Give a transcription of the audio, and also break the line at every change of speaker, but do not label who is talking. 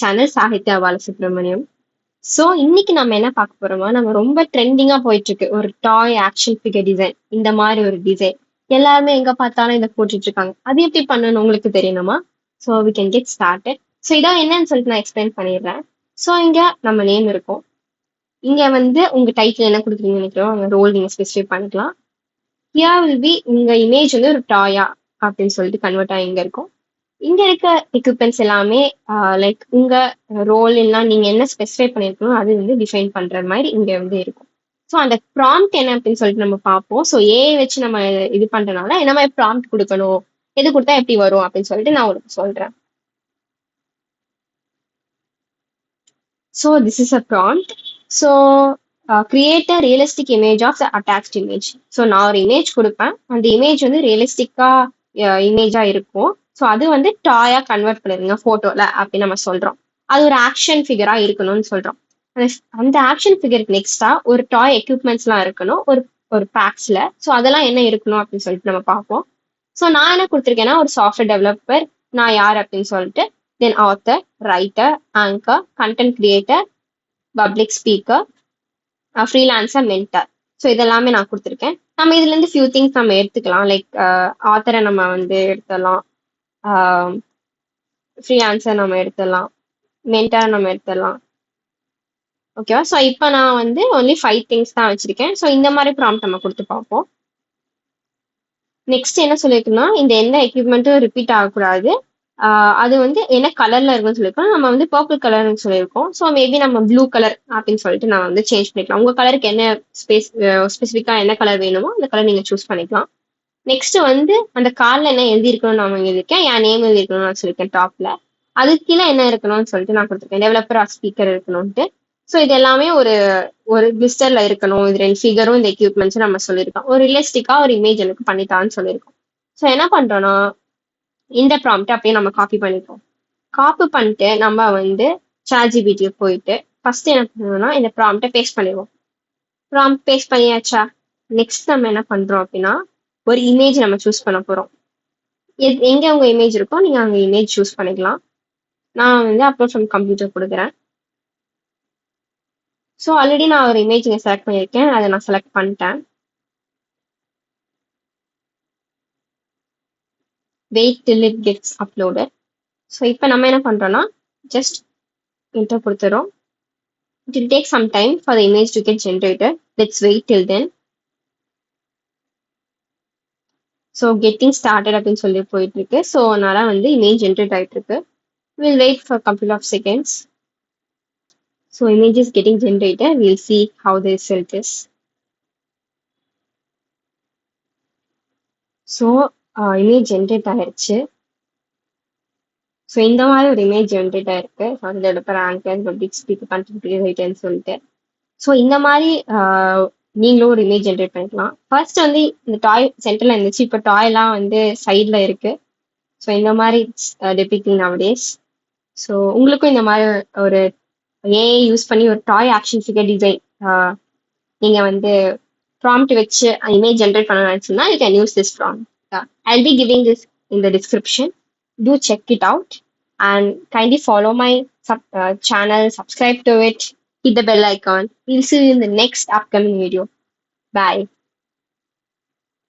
Channel Sahitya Balasubramaniam. So இன்னைக்கு நம்ம என்ன பார்க்க போறோமா, நம்ம ரொம்ப ட்ரெண்டிங்கா போயிட்டு இருக்கு ஒரு டாய் ஆக்ஷன் ஃபிகர் டிசைன். இந்த மாதிரி ஒரு டிசைன் எல்லாருமே எங்க பார்த்தாலும் இதை போட்டுட்டு இருக்காங்க. அது எப்படி பண்ணணும் உங்களுக்கு தெரியணுமா? So we can get started. So இதான் என்னன்னு சொல்லிட்டு நான் எக்ஸ்பிளைன் பண்ணிடுறேன். ஸோ இங்க நம்ம நேம் இருக்கும். இங்க வந்து உங்க டைட்டில் என்ன கொடுக்குறீங்கன்னு நினைக்கிறோம், அங்க ரோல் நீங்க ஸ்பெசிஃபை பண்ணிக்கலாம். ஹியர் வில் பி உங்க இமேஜ் வந்து ஒரு டாயா அப்படின்னு சொல்லிட்டு கன்வெர்ட் ஆகி இங்க இருக்கும். இங்க இருக்க எக்யூப்மெண்ட்ஸ் எல்லாமே லைக் உங்க ரோல் எல்லாம் நீங்க என்ன ஸ்பெசிஃபை பண்ணிருக்கணும் அது வந்து டிஃபைன் பண்ற மாதிரி இங்க வந்து இருக்கும். ஸோ அந்த ப்ராம்ப்ட் என்ன அப்படின்னு சொல்லிட்டு நம்ம பார்ப்போம். ஸோ ஏ வச்சு நம்ம இது பண்றதுனால என்ன மாதிரி ப்ராம்ப்ட் கொடுக்கணும், எது கொடுத்தா எப்படி வரும் அப்படின்னு சொல்லிட்டு நான் உங்களுக்கு சொல்றேன். So this is a prompt. So create a realistic image of the attached image. So நான் ஒரு இமேஜ் கொடுப்பேன், அந்த இமேஜ் வந்து ரியலிஸ்டிக்கா இமேஜா இருக்கும். ஸோ அது வந்து டாயா கன்வெர்ட் பண்ணிருங்க போட்டோல அப்படின்னு நம்ம சொல்றோம். அது ஒரு ஆக்ஷன் ஃபிகரா இருக்கணும்னு சொல்றோம். அந்த ஆக்ஷன் ஃபிகருக்கு நெக்ஸ்டா ஒரு டாய் எக்யூப்மெண்ட்ஸ் எல்லாம் இருக்கணும் ஒரு ஒரு பேக்ஸ்ல. ஸோ அதெல்லாம் என்ன இருக்கணும் அப்படின்னு சொல்லிட்டு நம்ம பார்ப்போம். ஸோ நான் என்ன கொடுத்துருக்கேன்னா ஒரு சாஃப்ட்வேர் டெவலப்பர், நான் யார் அப்படின்னு சொல்லிட்டு, then author, writer, anchor, content creator, public speaker, freelancer, mentor. So இதெல்லாமே நான் கொடுத்துருக்கேன். நம்ம இதுல இருந்து ஃபியூ திங்ஸ் நம்ம எடுத்துக்கலாம். லைக் ஆத்தரை நம்ம வந்து எடுத்துடலாம், ஃப்ரீலான்சர் நம்ம எடுத்துடலாம், மென்டர் நம்ம எடுத்துடலாம். ஓகேவா? ஸோ இப்போ நான் வந்து ஒன்லி 5 திங்ஸ் தான் வச்சிருக்கேன். ஸோ இந்த மாதிரி ப்ராம்ப்ட் நம்ம கொடுத்து பார்ப்போம். நெக்ஸ்ட் என்ன சொல்லியிருக்கோம்னா, இந்த எந்த எக்யூப்மெண்ட்டும் ரிப்பீட் ஆகக்கூடாது. அது வந்து என்ன கலர்ல இருக்குன்னு சொல்லியிருக்கோம். நம்ம வந்து பர்பிள் கலர்னு சொல்லியிருக்கோம். ஸோ மேபி நம்ம ப்ளூ கலர் அப்படின்னு சொல்லிட்டு நான் வந்து சேஞ்ச் பண்ணிக்கலாம். உங்க கலருக்கு என்ன ஸ்பெசிஃபிக்கா என்ன கலர் வேணுமோ அந்த கலர் நீங்க சூஸ் பண்ணிக்கலாம். நெக்ஸ்ட் வந்து அந்த கார்ல என்ன எழுதிருக்கணும்னு நான் எழுதியிருக்கேன், என் நேம் எழுதிருக்கணும்னு நான் சொல்லியிருக்கேன் டாப்ல. அதுக்கு கீழே என்ன இருக்கணும்னு சொல்லிட்டு நான் கொடுத்துருக்கேன், டெவலப்பர் ஆர் ஸ்பீக்கர் இருக்கணும்ட்டு. ஸோ இது எல்லாமே ஒரு ஒரு லிஸ்டர்ல இருக்கணும். இது 2 ஃபிகரும் இந்த எக்யூப்மெண்ட்ஸ் நம்ம சொல்லியிருக்கோம். ஒரு ரியலிஸ்டிக்கா ஒரு இமேஜ் எனக்கு பண்ணித்தான்னு சொல்லியிருக்கோம். ஸோ என்ன பண்றோம்னா, இந்த ப்ராம்ப்ட் அப்படியே நம்ம காப்பி பண்ணிப்போம். காப்பி பண்ணிட்டு நம்ம வந்து ChatGPT போயிட்டு ஃபர்ஸ்ட் என்ன பண்ணணும்னா இந்த ப்ராம்ப்டை பேஸ்ட் பண்ணிடுவோம். ப்ராம்ப்ட் பேஸ்ட் பண்ணியாச்சா? நெக்ஸ்ட் நம்ம என்ன பண்றோம் அப்படின்னா, ஒரு இமேஜ் நம்ம சூஸ் பண்ண போறோம். எங்க உங்க இமேஜ் இருக்கோ நீங்க அங்க இமேஜ் சூஸ் பண்ணிக்கலாம். நான் வந்து அப்லோட் ஃப்ரம் கம்ப்யூட்டர் கொடுக்குறேன். ஸோ ஆல்ரெடி நான் ஒரு இமேஜ் இங்கே செலக்ட் பண்ணியிருக்கேன், அதை நான் செலக்ட் பண்ணிட்டேன். Wait till it gets uploaded. So இப்போ நம்ம என்ன பண்றோம்னா ஜஸ்ட் என்டர் கொடுத்துறோம். It will take some time for the image to get generated. Let's wait till then. So getting started அப்படின்னு சொல்லி போயிட்டு இருக்கு. ஸோ அதனால வந்து இமேஜ் ஜென்ரேட் ஆயிட்டு இருக்கு. We'll wait for a couple of seconds. So image is getting generated. We'll see how the result is. So image generate ஆயிடுச்சு. So இந்த மாதிரி ஒரு இமேஜ் ஜென்ரேட் ஆயிருக்கு. Developer, anchor, public speaker, content கிரியேட்டர்னு சொல்லிட்டு. So இந்த மாதிரி நீங்களும் ஒரு இமேஜ் ஜென்ரேட் பண்ணிக்கலாம். ஃபர்ஸ்ட் வந்து இந்த டாய் சென்டர்ல இருந்துச்சு, இப்போ டாய்லாம் வந்து சைட்ல இருக்கு. ஸோ இந்த மாதிரி டெபிக்டிங் நவடேஸ். ஸோ உங்களுக்கும் இந்த மாதிரி ஒரு ஏஐ யூஸ் பண்ணி ஒரு டாய் ஆக்ஷன் ஃபிகர் டிசைன் நீங்க வந்து ப்ராம்ப்ட் வச்சு இமேஜ் ஜென்ரேட் பண்ண நினைச்சீங்கன்னா you can use this prompt. I'll be giving this in the description. Do check it out and kindly follow my channel, subscribe to it, hit the bell icon. We'll see you in the next upcoming video. Bye.